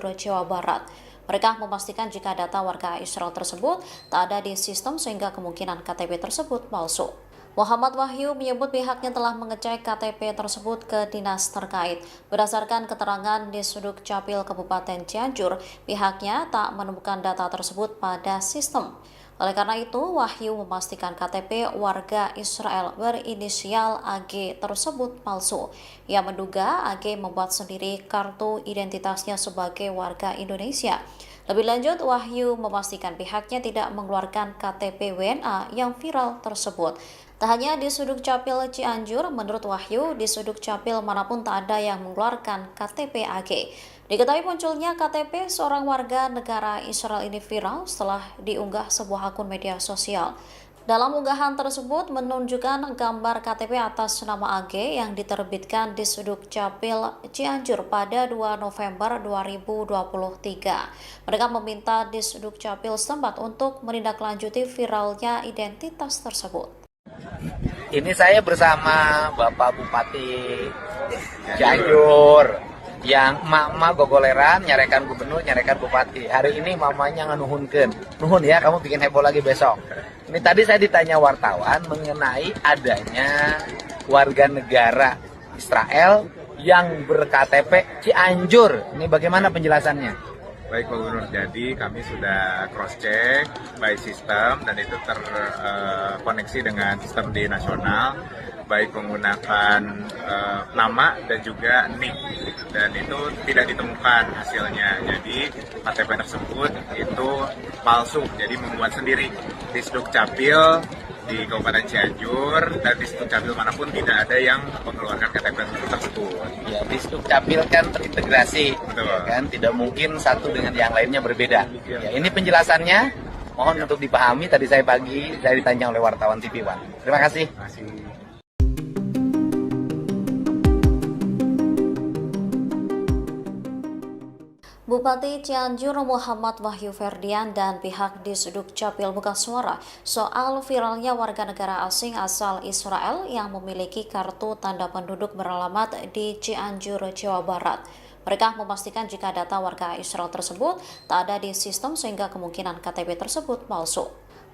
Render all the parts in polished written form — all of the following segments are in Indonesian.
Jawa Barat. Mereka memastikan jika data warga Israel tersebut tak ada di sistem sehingga kemungkinan KTP tersebut palsu. Muhammad Wahyu menyebut pihaknya telah mengecek KTP tersebut ke dinas terkait. Berdasarkan keterangan di Suduk Capil Kabupaten Cianjur, pihaknya tak menemukan data tersebut pada sistem. Oleh karena itu, Wahyu memastikan KTP warga Israel berinisial AG tersebut palsu. Ia menduga AG membuat sendiri kartu identitasnya sebagai warga Indonesia. Lebih lanjut, Wahyu memastikan pihaknya tidak mengeluarkan KTP WNA yang viral tersebut. Tak hanya di Suduk Capil Cianjur, menurut Wahyu, di Suduk Capil manapun tak ada yang mengeluarkan KTP AG. Diketahui munculnya KTP seorang warga negara Israel ini viral setelah diunggah sebuah akun media sosial. Dalam unggahan tersebut menunjukkan gambar KTP atas nama AG yang diterbitkan di Suduk Capil Cianjur pada 2 November 2023. Mereka meminta di Suduk Capil setempat untuk menindaklanjuti viralnya identitas tersebut. Ini saya bersama Bapak Bupati Cianjur yang emak-emak gogoleran nyarekan gubernur, nyarekan bupati. Hari ini mamanya ngenuhunkeun. Nuhun ya, kamu bikin heboh lagi besok. Ini tadi saya ditanya wartawan mengenai adanya warga negara Israel yang ber-KTP Cianjur. Ini bagaimana penjelasannya? Baik Pak Gubernur, jadi kami sudah cross check by sistem dan itu terkoneksi dengan sistem di nasional, baik menggunakan nama dan juga NIK, dan itu tidak ditemukan hasilnya. Jadi KTP tersebut itu palsu, jadi membuat sendiri di Suduk Capil di Kabupaten Cianjur, dan di Suduk Capil manapun tidak ada yang mengeluarkan KTP tersebut. Ya, di Suduk Capil kan terintegrasi, Betul. kan tidak mungkin satu dengan yang lainnya berbeda. Ya, ini penjelasannya, mohon untuk dipahami. Tadi saya pagi saya ditanya oleh wartawan TV One. Terima kasih. Bupati Cianjur Muhammad Wahyu Ferdian dan pihak di Suduk Capil buka suara soal viralnya warga negara asing asal Israel yang memiliki kartu tanda penduduk beralamat di Cianjur, Jawa Barat. Mereka memastikan jika data warga Israel tersebut tak ada di sistem sehingga kemungkinan KTP tersebut palsu.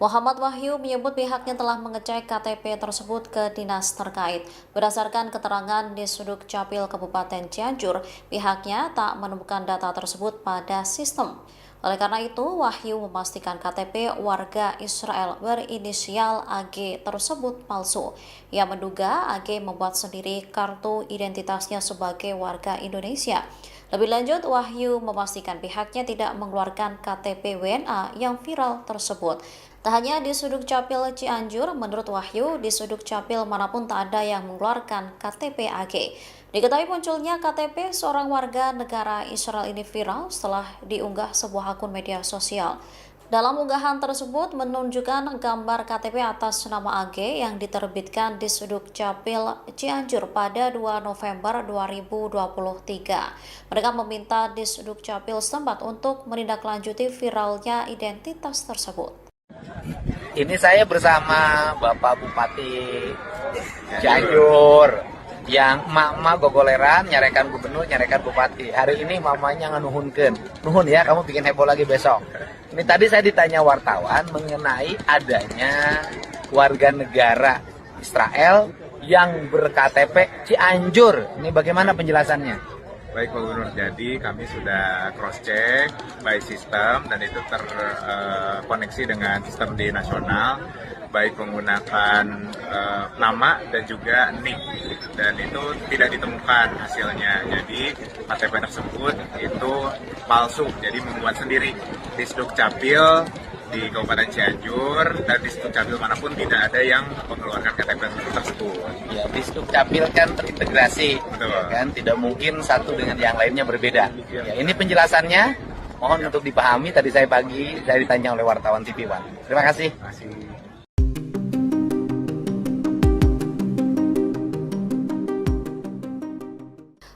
Muhammad Wahyu menyebut pihaknya telah mengecek KTP tersebut ke dinas terkait. Berdasarkan keterangan di Suduk Capil Kabupaten Cianjur, pihaknya tak menemukan data tersebut pada sistem. Oleh karena itu, Wahyu memastikan KTP warga Israel berinisial AG tersebut palsu. Ia menduga AG membuat sendiri kartu identitasnya sebagai warga Indonesia. Lebih lanjut, Wahyu memastikan pihaknya tidak mengeluarkan KTP WNA yang viral tersebut. Tak hanya di Suduk Capil Cianjur, menurut Wahyu, di Suduk Capil manapun tak ada yang mengeluarkan KTP AG. Diketahui munculnya KTP seorang warga negara Israel ini viral setelah diunggah sebuah akun media sosial. Dalam unggahan tersebut menunjukkan gambar KTP atas nama AG yang diterbitkan di Suduk Capil Cianjur pada 2 November 2023. Mereka meminta di Suduk Capil setempat untuk menindaklanjuti viralnya identitas tersebut. Ini saya bersama Bapak Bupati Cianjur yang emak-emak gogoleran nyarekan gubernur, nyarekan bupati. Hari ini mamanya ngenuhunkeun. Nuhun ya, kamu bikin heboh lagi besok. Ini tadi saya ditanya wartawan mengenai adanya warga negara Israel yang ber-KTP Cianjur. Ini bagaimana penjelasannya? Baik Pak Gubernur, jadi kami sudah cross check by sistem dan itu terkoneksi dengan sistem di nasional, baik menggunakan nama dan juga NIK, dan itu tidak ditemukan hasilnya. Jadi KTP tersebut itu palsu, jadi membuat sendiri di Suduk Capil di Kabupaten Cianjur, dan di Suduk Capil manapun tidak ada yang mengeluarkan KTP tersebut. Ya, di Suduk Capil kan terintegrasi, Betul. kan tidak mungkin satu dengan yang lainnya berbeda. Ya, ini penjelasannya, mohon untuk dipahami. Tadi saya pagi saya ditanya oleh wartawan TV One. Terima kasih.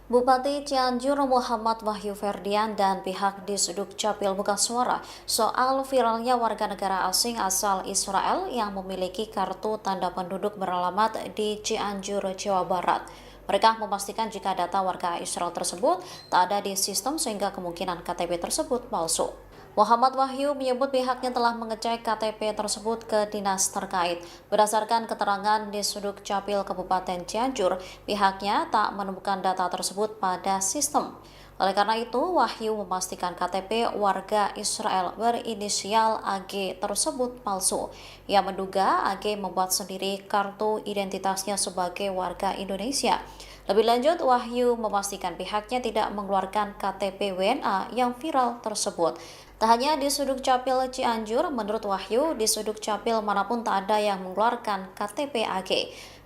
Bupati Cianjur Muhammad Wahyu Ferdian dan pihak di Suduk Capil buka suara soal viralnya warga negara asing asal Israel yang memiliki kartu tanda penduduk beralamat di Cianjur, Jawa Barat. Mereka memastikan jika data warga Israel tersebut tak ada di sistem sehingga kemungkinan KTP tersebut palsu. Muhammad Wahyu menyebut pihaknya telah mengecek KTP tersebut ke dinas terkait. Berdasarkan keterangan di Suduk Capil Kabupaten Cianjur, pihaknya tak menemukan data tersebut pada sistem. Oleh karena itu, Wahyu memastikan KTP warga Israel berinisial AG tersebut palsu. Ia menduga AG membuat sendiri kartu identitasnya sebagai warga Indonesia. Lebih lanjut, Wahyu memastikan pihaknya tidak mengeluarkan KTP WNA yang viral tersebut. Tak hanya di Suduk Capil Cianjur, menurut Wahyu, di Suduk Capil manapun tak ada yang mengeluarkan KTP AG.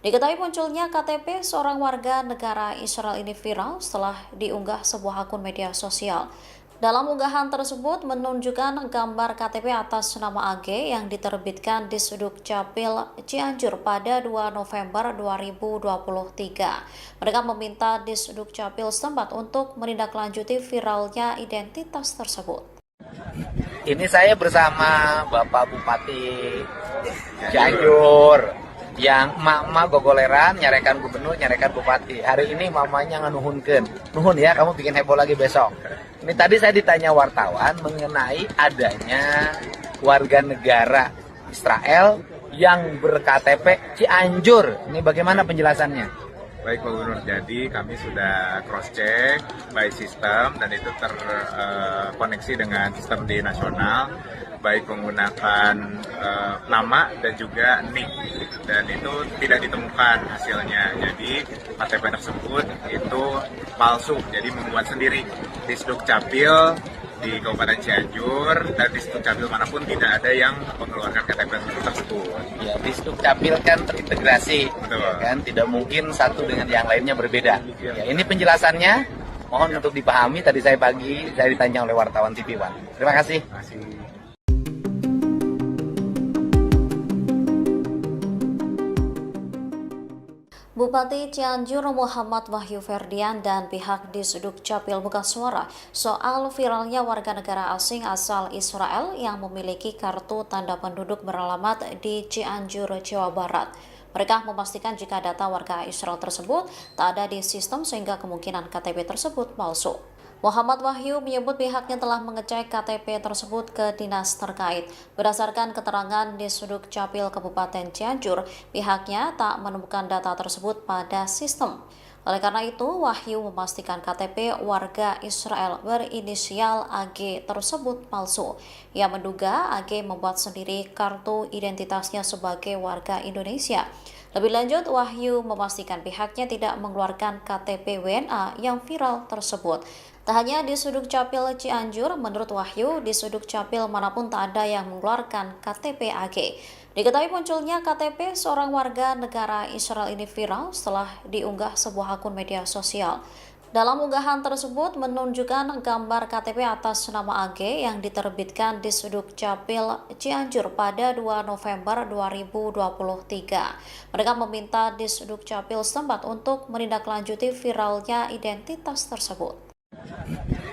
Diketahui munculnya KTP seorang warga negara Israel ini viral setelah diunggah sebuah akun media sosial. Dalam unggahan tersebut menunjukkan gambar KTP atas nama AG yang diterbitkan di Suduk Capil Cianjur pada 2 November 2023. Mereka meminta di Suduk Capil setempat untuk menindaklanjuti viralnya identitas tersebut. Ini saya bersama Bapak Bupati Cianjur yang mama gogoleran nyarekan gubernur, nyarekan bupati. Hari ini mamanya nganuhunkeun. Nuhun ya, kamu bikin heboh lagi besok. Ini tadi saya ditanya wartawan mengenai adanya warga negara Israel yang ber-KTP Cianjur. Ini bagaimana penjelasannya? Baik Pak Gubernur, jadi kami sudah cross-check by sistem dan itu terkoneksi dengan sistem di nasional, baik menggunakan nama dan juga NIK, dan itu tidak ditemukan hasilnya. Jadi KTP tersebut itu palsu, jadi membuat sendiri di Suduk Capil di Kabupaten Cianjur, dan di Suduk Capil manapun tidak ada yang mengeluarkan KTP tersebut. Ya, di Suduk Capil kan terintegrasi, Betul. kan tidak mungkin satu dengan yang lainnya berbeda. Ya, ini penjelasannya, mohon untuk dipahami. Tadi saya pagi saya ditanya oleh wartawan TV One. Terima kasih. Terima kasih. Bupati Cianjur Muhammad Wahyu Ferdian dan pihak di Suduk Capil buka suara soal viralnya warga negara asing asal Israel yang memiliki kartu tanda penduduk beralamat di Cianjur, Jawa Barat. Mereka memastikan jika data warga Israel tersebut tak ada di sistem sehingga kemungkinan KTP tersebut palsu. Muhammad Wahyu menyebut pihaknya telah mengecek KTP tersebut ke dinas terkait. Berdasarkan keterangan di Suduk Capil Kabupaten Cianjur, pihaknya tak menemukan data tersebut pada sistem. Oleh karena itu, Wahyu memastikan KTP warga Israel berinisial AG tersebut palsu. Ia menduga AG membuat sendiri kartu identitasnya sebagai warga Indonesia. Lebih lanjut, Wahyu memastikan pihaknya tidak mengeluarkan KTP WNA yang viral tersebut. Tak hanya di Suduk Capil Cianjur, menurut Wahyu, di Suduk Capil manapun tak ada yang mengeluarkan KTP AG. Diketahui munculnya KTP seorang warga negara Israel ini viral setelah diunggah sebuah akun media sosial. Dalam unggahan tersebut menunjukkan gambar KTP atas nama AG yang diterbitkan di Suduk Capil Cianjur pada 2 November 2023. Mereka meminta di Suduk Capil setempat untuk menindaklanjuti viralnya identitas tersebut.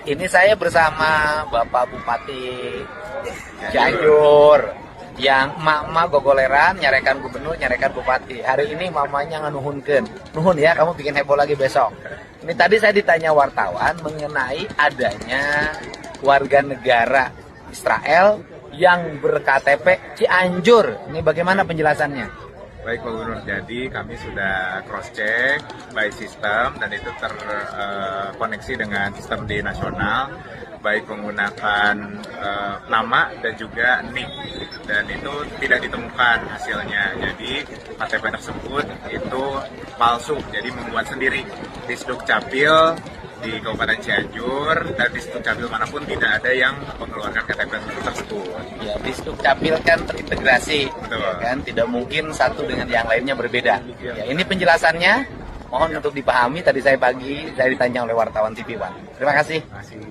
Ini saya bersama Bapak Bupati Cianjur yang mama gogoleran nyarekan gubernur, nyarekan bupati. Hari ini mamanya nganuhunkeun. Nuhun ya, kamu bikin heboh lagi besok. Ini tadi saya ditanya wartawan mengenai adanya warga negara Israel yang ber-KTP Cianjur. Ini bagaimana penjelasannya? Baik Pak Gubernur, jadi kami sudah cross-check by sistem dan itu terkoneksi dengan sistem di nasional, baik menggunakan nama dan juga NIK, dan itu tidak ditemukan hasilnya. Jadi KTP tersebut itu palsu, jadi membuat sendiri di Suduk Capil di Kabupaten Cianjur, dan di Suduk Capil manapun tidak ada yang mengeluarkan KTP tersebut. Ya, di Suduk Capil kan terintegrasi, Betul. kan tidak mungkin satu dengan yang lainnya berbeda. Ya, ini penjelasannya, mohon untuk dipahami. Tadi saya pagi saya ditanya oleh wartawan TV One. Terima kasih. Terima kasih.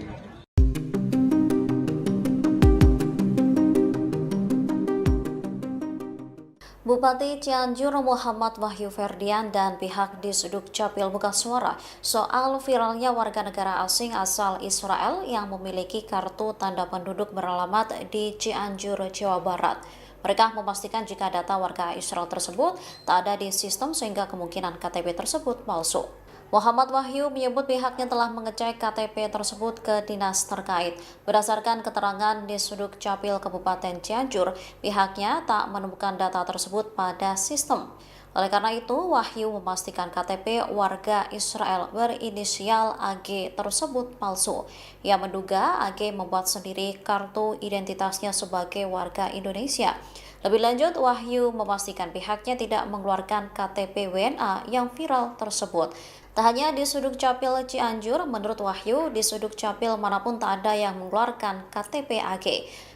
Bupati Cianjur Muhammad Wahyu Ferdian dan pihak di Suduk Capil buka suara soal viralnya warga negara asing asal Israel yang memiliki kartu tanda penduduk beralamat di Cianjur, Jawa Barat. Mereka memastikan jika data warga Israel tersebut tak ada di sistem sehingga kemungkinan KTP tersebut palsu. Muhammad Wahyu menyebut pihaknya telah mengecek KTP tersebut ke dinas terkait. Berdasarkan keterangan di Suduk Capil Kabupaten Cianjur, pihaknya tak menemukan data tersebut pada sistem. Oleh karena itu, Wahyu memastikan KTP warga Israel berinisial AG tersebut palsu. Ia menduga AG membuat sendiri kartu identitasnya sebagai warga Indonesia. Lebih lanjut, Wahyu memastikan pihaknya tidak mengeluarkan KTP WNA yang viral tersebut. Tak hanya di Suduk Capil Cianjur, menurut Wahyu, di Suduk Capil manapun tak ada yang mengeluarkan KTP AG.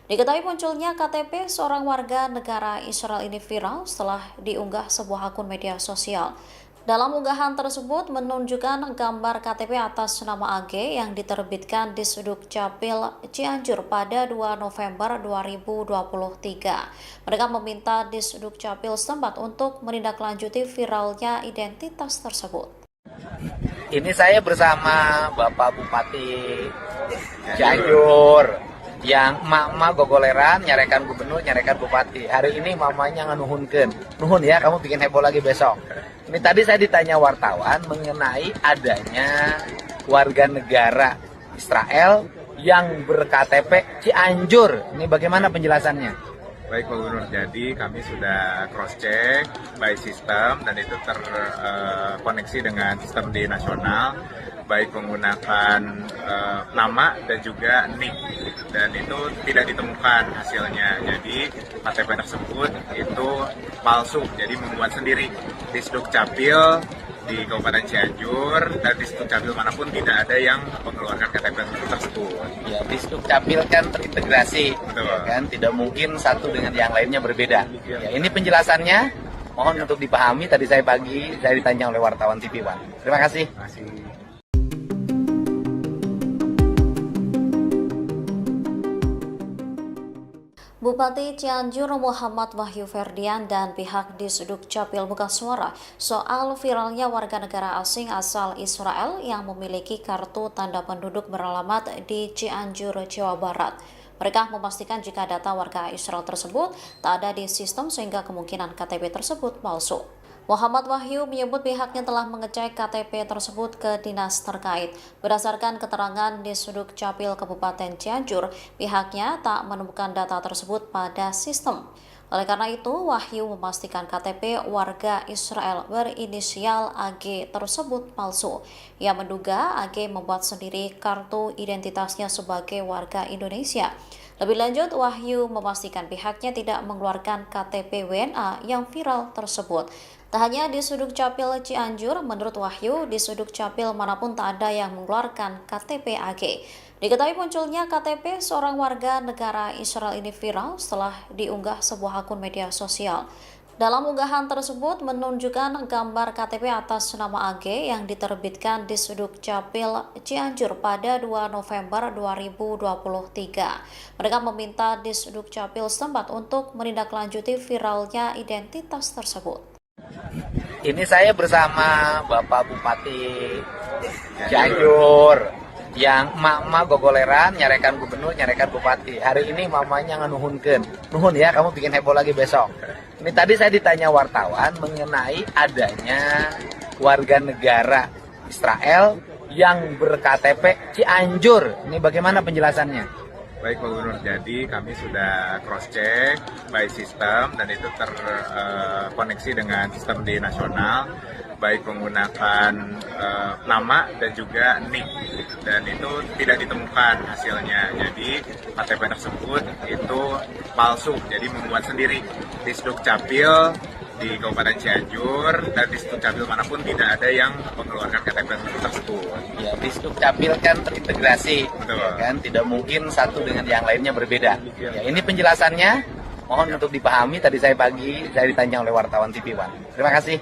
Diketahui munculnya KTP seorang warga negara Israel ini viral setelah diunggah sebuah akun media sosial. Dalam unggahan tersebut menunjukkan gambar KTP atas nama AG yang diterbitkan di Suduk Capil Cianjur pada 2 November 2023. Mereka meminta di Suduk Capil setempat untuk menindaklanjuti viralnya identitas tersebut. Ini saya bersama Bapak Bupati Cianjur yang emak-emak gogoleran nyarekan gubernur, nyarekan bupati. Hari ini mamanya nganuhunkeun. Nuhun ya, kamu bikin heboh lagi besok. Ini tadi saya ditanya wartawan mengenai adanya warga negara Israel yang ber-KTP Cianjur. Ini bagaimana penjelasannya? Baik Pak Gubernur, jadi kami sudah cross check by sistem dan itu terkoneksi dengan sistem di nasional, baik menggunakan nama dan juga NIK, dan itu tidak ditemukan hasilnya. Jadi KTP tersebut itu palsu, jadi membuat sendiri. Di Suduk Capil di Kabupaten Cianjur dan di Suduk Capil manapun tidak ada yang mengeluarkan KTP tersebut. Ya, di Suduk Capil kan terintegrasi, ya kan, tidak mungkin satu dengan yang lainnya berbeda. Ya, ini penjelasannya, mohon untuk dipahami. Tadi saya pagi saya ditanya oleh wartawan TV One. Terima kasih. Bupati Cianjur Muhammad Wahyu Ferdian dan pihak di Suduk Capil buka suara soal viralnya warga negara asing asal Israel yang memiliki kartu tanda penduduk beralamat di Cianjur, Jawa Barat. Mereka memastikan jika data warga Israel tersebut tak ada di sistem sehingga kemungkinan KTP tersebut palsu. Muhammad Wahyu menyebut pihaknya telah mengecek KTP tersebut ke dinas terkait. Berdasarkan keterangan di Suduk Capil Kabupaten Cianjur, pihaknya tak menemukan data tersebut pada sistem. Oleh karena itu, Wahyu memastikan KTP warga Israel berinisial AG tersebut palsu. Ia menduga AG membuat sendiri kartu identitasnya sebagai warga Indonesia. Lebih lanjut, Wahyu memastikan pihaknya tidak mengeluarkan KTP WNA yang viral tersebut. Tak hanya di Suduk Capil Cianjur, menurut Wahyu, di Suduk Capil manapun tak ada yang mengeluarkan KTP AG. Diketahui munculnya KTP seorang warga negara Israel ini viral setelah diunggah sebuah akun media sosial. Dalam unggahan tersebut menunjukkan gambar KTP atas nama AG yang diterbitkan di Suduk Capil Cianjur pada 2 November 2023. Mereka meminta di Suduk Capil setempat untuk menindaklanjuti viralnya identitas tersebut. Ini saya bersama Bapak Bupati Cianjur yang emak-emak gogoleran nyarekan gubernur, nyarekan bupati. Hari ini mamanya nganuhunkeun. Nuhun ya, kamu bikin heboh lagi besok. Ini tadi saya ditanya wartawan mengenai adanya warga negara Israel yang ber-KTP Cianjur. Ini bagaimana penjelasannya? Baik Pak Gubernur, jadi kami sudah cross check by sistem dan itu terkoneksi dengan sistem di nasional, baik menggunakan nama dan juga NIK, dan itu tidak ditemukan hasilnya. Jadi KTP tersebut itu palsu, jadi membuat sendiri. Di Suduk Capil di Kabupaten Cianjur dan di Suduk Capil manapun tidak ada yang mengeluarkan KTP tersebut. Ya, di Suduk Capil kan terintegrasi, ya kan, tidak mungkin satu dengan yang lainnya berbeda. Ya, ini penjelasannya, mohon untuk dipahami. Tadi saya pagi saya ditanya oleh wartawan TV One. Terima kasih.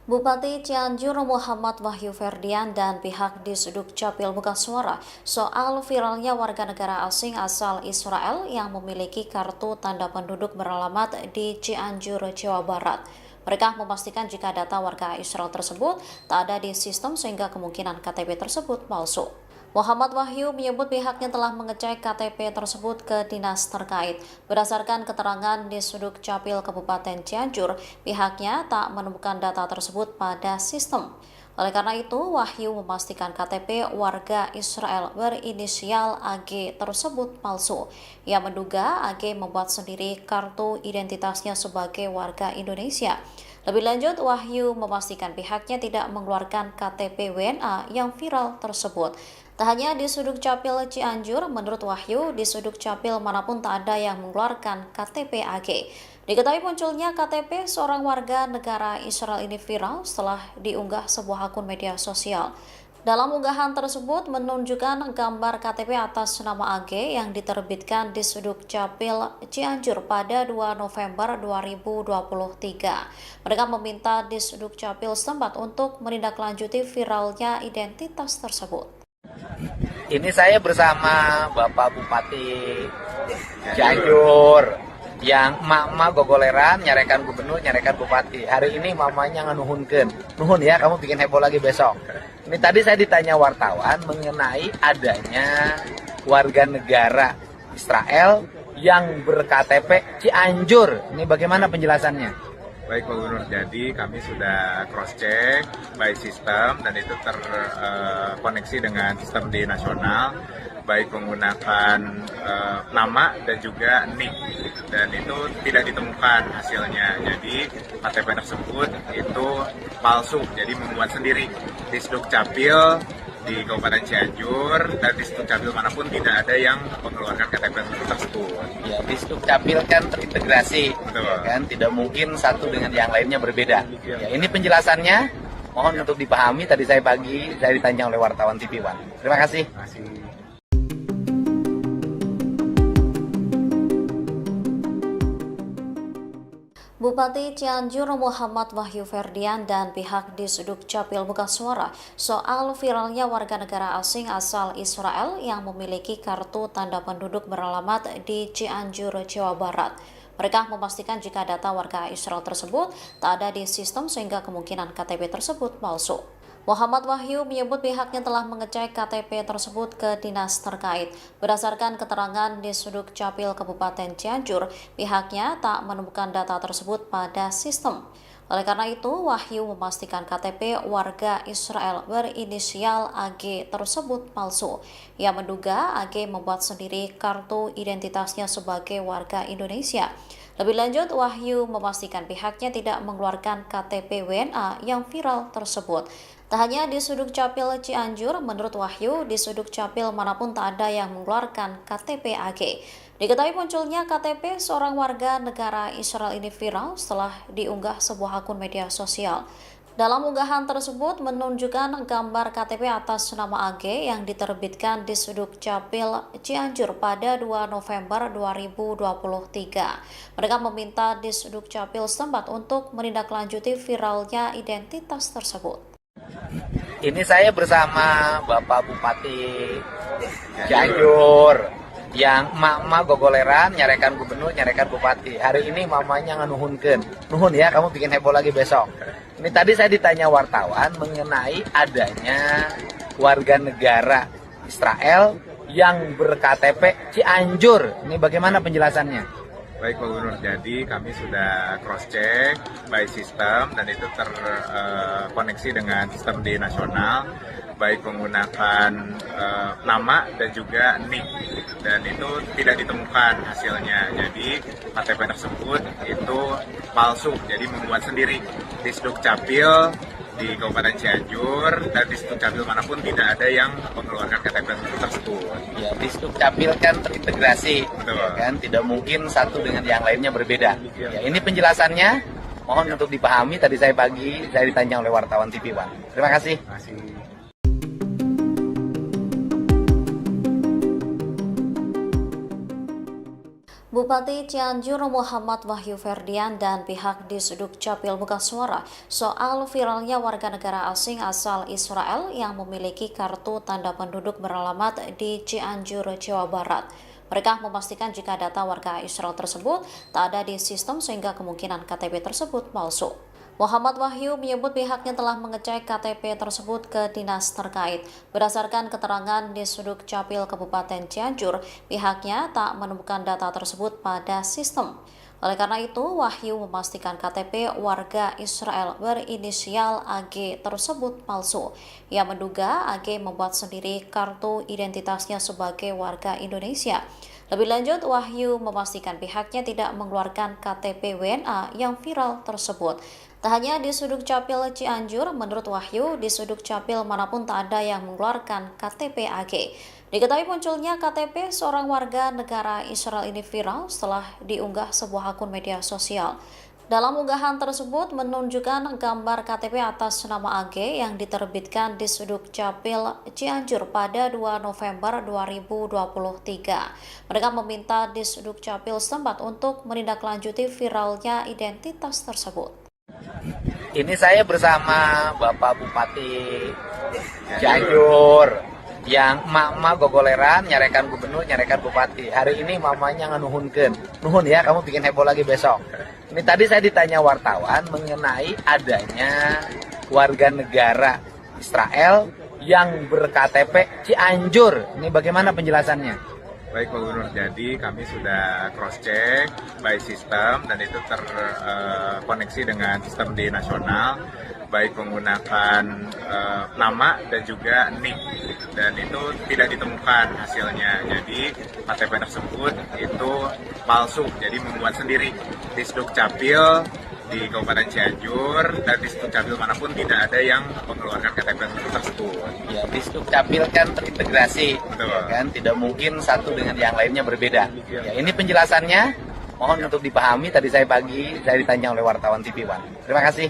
Bupati Cianjur Muhammad Wahyu Ferdian dan pihak di Suduk Capil buka suara soal viralnya warga negara asing asal Israel yang memiliki kartu tanda penduduk beralamat di Cianjur, Jawa Barat. Mereka memastikan jika data warga Israel tersebut tak ada di sistem sehingga kemungkinan KTP tersebut palsu. Muhammad Wahyu menyebut pihaknya telah mengecek KTP tersebut ke dinas terkait. Berdasarkan keterangan di Suduk Capil Kabupaten Cianjur, pihaknya tak menemukan data tersebut pada sistem. Oleh karena itu, Wahyu memastikan KTP warga Israel berinisial AG tersebut palsu. Ia menduga AG membuat sendiri kartu identitasnya sebagai warga Indonesia. Lebih lanjut, Wahyu memastikan pihaknya tidak mengeluarkan KTP WNA yang viral tersebut. Tak hanya di Suduk Capil Cianjur, menurut Wahyu, di Suduk Capil manapun tak ada yang mengeluarkan KTP AG. Diketahui munculnya KTP seorang warga negara Israel ini viral setelah diunggah sebuah akun media sosial. Dalam unggahan tersebut menunjukkan gambar KTP atas nama AG yang diterbitkan di Suduk Capil Cianjur pada 2 November 2023. Mereka meminta di Suduk Capil setempat untuk menindaklanjuti viralnya identitas tersebut. Ini saya bersama Bapak Bupati Cianjur yang mama gogoleran nyarekan gubernur, nyarekan bupati. Hari ini mamanya nganuhunkeun. Nuhun ya, kamu bikin heboh lagi besok. Ini tadi saya ditanya wartawan mengenai adanya warga negara Israel yang ber-KTP Cianjur. Ini bagaimana penjelasannya? Baik Pak Gubernur, jadi kami sudah cross-check by sistem dan itu terkoneksi dengan sistem di nasional, baik menggunakan nama dan juga NIK, dan itu tidak ditemukan hasilnya. Jadi KTP tersebut itu palsu, jadi membuat sendiri. Di Suduk Capil di Kabupaten Cianjur dan di Suduk Capil manapun tidak ada yang mengeluarkan KTP tersebut. Ya, di Suduk Capil kan terintegrasi, Betul. kan tidak mungkin satu dengan yang lainnya berbeda. Ya, ini penjelasannya, mohon untuk dipahami. Tadi saya pagi saya ditanya oleh wartawan TV One. Terima kasih. Bupati Cianjur Muhammad Wahyu Ferdian dan pihak di Suduk Capil buka suara soal viralnya warga negara asing asal Israel yang memiliki kartu tanda penduduk beralamat di Cianjur, Jawa Barat. Mereka memastikan jika data warga Israel tersebut tak ada di sistem sehingga kemungkinan KTP tersebut palsu. Muhammad Wahyu menyebut pihaknya telah mengecek KTP tersebut ke dinas terkait. Berdasarkan keterangan di Suduk Capil Kabupaten Cianjur, pihaknya tak menemukan data tersebut pada sistem. Oleh karena itu, Wahyu memastikan KTP warga Israel berinisial AG tersebut palsu. Ia menduga AG membuat sendiri kartu identitasnya sebagai warga Indonesia. Lebih lanjut, Wahyu memastikan pihaknya tidak mengeluarkan KTP WNA yang viral tersebut. Tak hanya di Suduk Capil Cianjur, menurut Wahyu, di Suduk Capil manapun tak ada yang mengeluarkan KTP AG. Diketahui munculnya KTP seorang warga negara Israel ini viral setelah diunggah sebuah akun media sosial. Dalam unggahan tersebut menunjukkan gambar KTP atas nama AG yang diterbitkan di Suduk Capil Cianjur pada 2 November 2023. Mereka meminta di Suduk Capil setempat untuk menindaklanjuti viralnya identitas tersebut. Ini saya bersama Bapak Bupati Cianjur yang mama gogoleran nyarekan gubernur, nyarekan bupati. Hari ini mamanya nganuhunkeun. Nuhun ya, kamu bikin heboh lagi besok. Ini tadi saya ditanya wartawan mengenai adanya warga negara Israel yang ber-KTP Cianjur. Ini bagaimana penjelasannya? Baik Pak Gubernur, jadi kami sudah cross-check by sistem dan itu terkoneksi dengan sistem di nasional, baik menggunakan nama dan juga NIK, dan itu tidak ditemukan hasilnya. Jadi KTP tersebut itu palsu, jadi membuat sendiri. Di Suduk Capil di Kabupaten Cianjur dan di Suduk Capil manapun tidak ada yang mengeluarkan KTP tersebut. Ya, di Suduk Capil kan terintegrasi, Betul. kan tidak mungkin satu dengan yang lainnya berbeda. Ya, ini penjelasannya, mohon untuk dipahami. Tadi saya pagi saya ditanya oleh wartawan TV One. Terima kasih. Bupati Cianjur Muhammad Wahyu Ferdian dan pihak di Suduk Capil buka suara soal viralnya warga negara asing asal Israel yang memiliki kartu tanda penduduk beralamat di Cianjur, Jawa Barat. Mereka memastikan jika data warga Israel tersebut tak ada di sistem sehingga kemungkinan KTP tersebut palsu. Muhammad Wahyu menyebut pihaknya telah mengecek KTP tersebut ke dinas terkait. Berdasarkan keterangan di Suduk Capil Kabupaten Cianjur, pihaknya tak menemukan data tersebut pada sistem. Oleh karena itu, Wahyu memastikan KTP warga Israel berinisial AG tersebut palsu. Ia menduga AG membuat sendiri kartu identitasnya sebagai warga Indonesia. Lebih lanjut, Wahyu memastikan pihaknya tidak mengeluarkan KTP WNA yang viral tersebut. Tak hanya di Suduk Capil Cianjur, menurut Wahyu, di Suduk Capil manapun tak ada yang mengeluarkan KTP AG. Diketahui munculnya KTP seorang warga negara Israel ini viral setelah diunggah sebuah akun media sosial. Dalam unggahan tersebut menunjukkan gambar KTP atas nama AG yang diterbitkan di Suduk Capil Cianjur pada 2 November 2023. Mereka meminta di Suduk Capil setempat untuk menindaklanjuti viralnya identitas tersebut. Ini saya bersama Bapak Bupati Cianjur yang emak-emak gogoleran nyarekan gubernur, nyarekan bupati. Hari ini mamanya nganuhunkeun. Nuhun ya, kamu bikin heboh lagi besok. Ini tadi saya ditanya wartawan mengenai adanya warga negara Israel yang ber-KTP Cianjur. Ini bagaimana penjelasannya? Baik Pak Gubernur, jadi kami sudah cross-check by sistem dan itu terkoneksi dengan sistem di nasional, baik menggunakan nama dan juga NIK, dan itu tidak ditemukan hasilnya. Jadi KTP tersebut itu palsu, jadi membuat sendiri. Di Suduk Capil di Kabupaten Cianjur dan di Suduk Capil manapun tidak ada yang mengeluarkan KTP tersebut. Ya, di Suduk Capil kan terintegrasi, ya kan? Tidak mungkin satu dengan yang lainnya berbeda. Ya, ini penjelasannya. Mohon untuk dipahami. Tadi saya pagi saya ditanya oleh wartawan TV One. Terima kasih.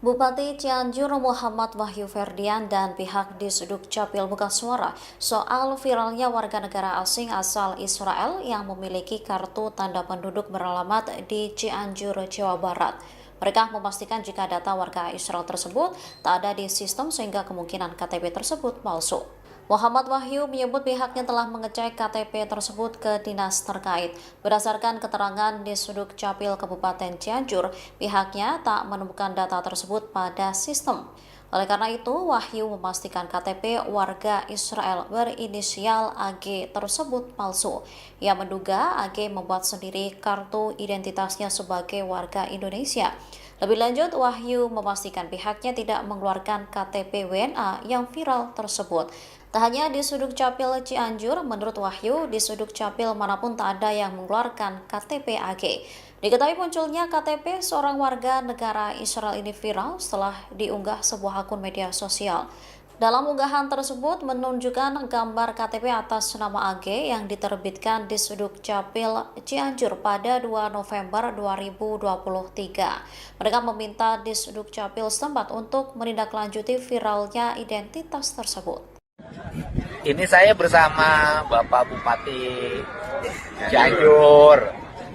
Bupati Cianjur Muhammad Wahyu Ferdian dan pihak di Suduk Capil buka suara soal viralnya warga negara asing asal Israel yang memiliki kartu tanda penduduk beralamat di Cianjur, Jawa Barat. Mereka memastikan jika data warga Israel tersebut tak ada di sistem sehingga kemungkinan KTP tersebut palsu. Muhammad Wahyu menyebut pihaknya telah mengecek KTP tersebut ke dinas terkait. Berdasarkan keterangan di Suduk Capil Kabupaten Cianjur, pihaknya tak menemukan data tersebut pada sistem. Oleh karena itu, Wahyu memastikan KTP warga Israel berinisial AG tersebut palsu. Ia menduga AG membuat sendiri kartu identitasnya sebagai warga Indonesia. Lebih lanjut, Wahyu memastikan pihaknya tidak mengeluarkan KTP WNA yang viral tersebut. Tak hanya di Suduk Capil Cianjur, menurut Wahyu, di Suduk Capil manapun tak ada yang mengeluarkan KTP AG. Diketahui munculnya KTP seorang warga negara Israel ini viral setelah diunggah sebuah akun media sosial. Dalam unggahan tersebut menunjukkan gambar KTP atas nama AG yang diterbitkan di Suduk Capil Cianjur pada 2 November 2023. Mereka meminta di Suduk Capil setempat untuk menindaklanjuti viralnya identitas tersebut. Ini saya bersama Bapak Bupati Cianjur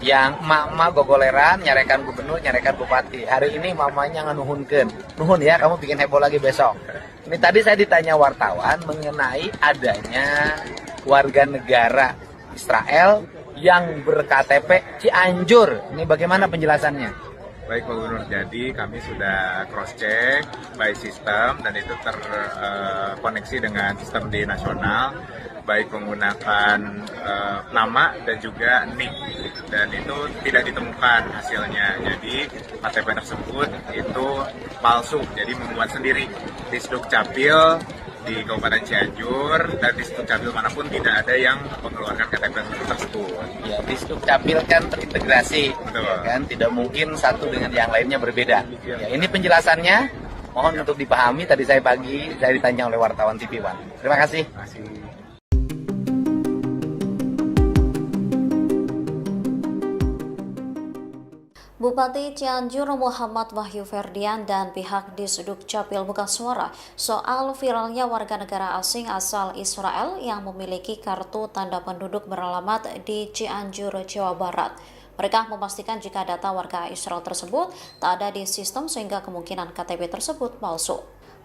yang emak-emak gogoleran nyarekan gubernur, nyarekan bupati. Hari ini mamanya nganuhunkeun. Nuhun ya, kamu bikin heboh lagi besok. Ini tadi saya ditanya wartawan mengenai adanya warga negara Israel yang ber-KTP Cianjur. Ini bagaimana penjelasannya? Baik Pak Gubernur, jadi kami sudah cross-check by sistem dan itu terkoneksi dengan sistem di nasional, baik menggunakan nama dan juga NIK, dan itu tidak ditemukan hasilnya. Jadi KTP tersebut itu palsu, jadi membuat sendiri. Di Suduk Capil di Kabupaten Cianjur dan di Suduk Capil manapun tidak ada yang mengeluarkan KTP tersebut. Ya, di Suduk Capil kan terintegrasi, ya kan? Tidak mungkin satu dengan yang lainnya berbeda. Ya, ini penjelasannya. Mohon untuk dipahami. Tadi saya pagi saya ditanya oleh wartawan TV One. Terima kasih. Bupati Cianjur Muhammad Wahyu Ferdian dan pihak di Suduk Capil buka suara soal viralnya warga negara asing asal Israel yang memiliki kartu tanda penduduk beralamat di Cianjur, Jawa Barat. Mereka memastikan jika data warga Israel tersebut tak ada di sistem sehingga kemungkinan KTP tersebut palsu.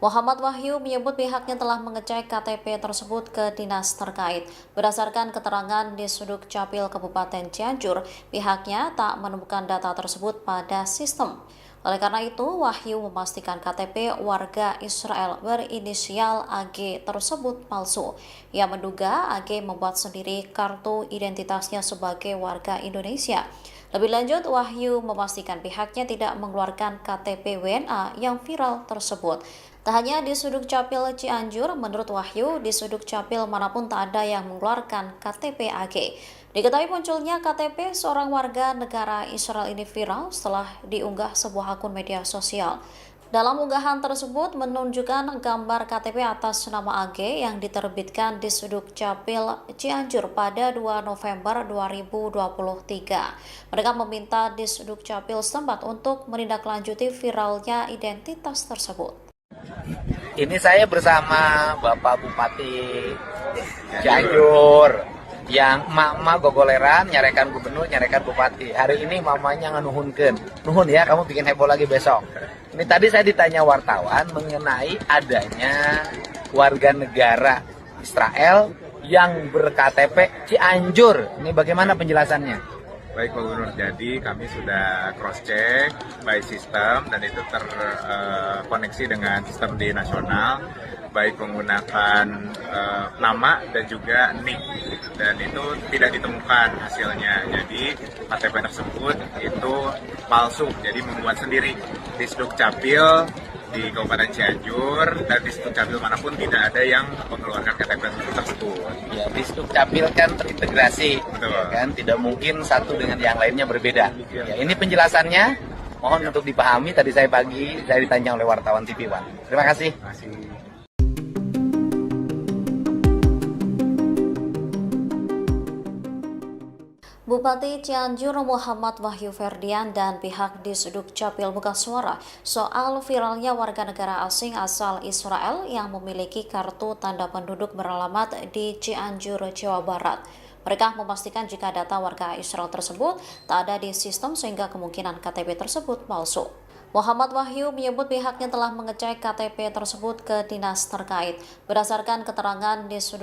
Muhammad Wahyu menyebut pihaknya telah mengecek KTP tersebut ke dinas terkait. Berdasarkan keterangan di Suduk Capil Kabupaten Cianjur, pihaknya tak menemukan data tersebut pada sistem. Oleh karena itu, Wahyu memastikan KTP warga Israel berinisial AG tersebut palsu. Ia menduga AG membuat sendiri kartu identitasnya sebagai warga Indonesia. Lebih lanjut, Wahyu memastikan pihaknya tidak mengeluarkan KTP WNA yang viral tersebut. Tak hanya di Suduk Capil Cianjur, menurut Wahyu, di Suduk Capil manapun tak ada yang mengeluarkan KTP AG. Diketahui munculnya KTP seorang warga negara Israel ini viral setelah diunggah sebuah akun media sosial. Dalam unggahan tersebut menunjukkan gambar KTP atas nama AG yang diterbitkan di Suduk Capil Cianjur pada 2 November 2023. Mereka meminta di Suduk Capil setempat untuk menindaklanjuti viralnya identitas tersebut. Ini saya bersama Bapak Bupati Cianjur yang emak-emak gogoleran nyarekan gubernur, nyarekan bupati. Hari ini mamanya nganuhunkeun. Nuhun ya, kamu bikin heboh lagi besok. Ini tadi saya ditanya wartawan mengenai adanya warga negara Israel yang ber-KTP Cianjur. Ini bagaimana penjelasannya? Baik Pak Gubernur, jadi kami sudah cross-check by sistem dan itu terkoneksi dengan sistem di nasional, baik menggunakan nama dan juga NIK, dan itu tidak ditemukan hasilnya. Jadi KTP tersebut itu palsu, jadi membuat sendiri di Suduk Capil di Kabupaten Cianjur, dan di Suduk Capil manapun tidak ada yang mengeluarkan KTP tersebut. Ya, di Suduk Capil kan terintegrasi, Betul. ya kan? Tidak mungkin satu dengan yang lainnya berbeda. Ya, ini penjelasannya, mohon untuk dipahami. Tadi saya pagi saya ditanya oleh wartawan TV One. Terima kasih. Masih Bupati Cianjur Muhammad Wahyu Ferdian dan pihak di Suduk Capil buka suara soal viralnya warga negara asing asal Israel yang memiliki kartu tanda penduduk beralamat di Cianjur, Jawa Barat. Mereka memastikan jika data warga Israel tersebut tak ada di sistem sehingga kemungkinan KTP tersebut palsu. Muhammad Wahyu menyebut pihaknya telah mengecek KTP tersebut ke dinas terkait. Berdasarkan keterangan di Suduk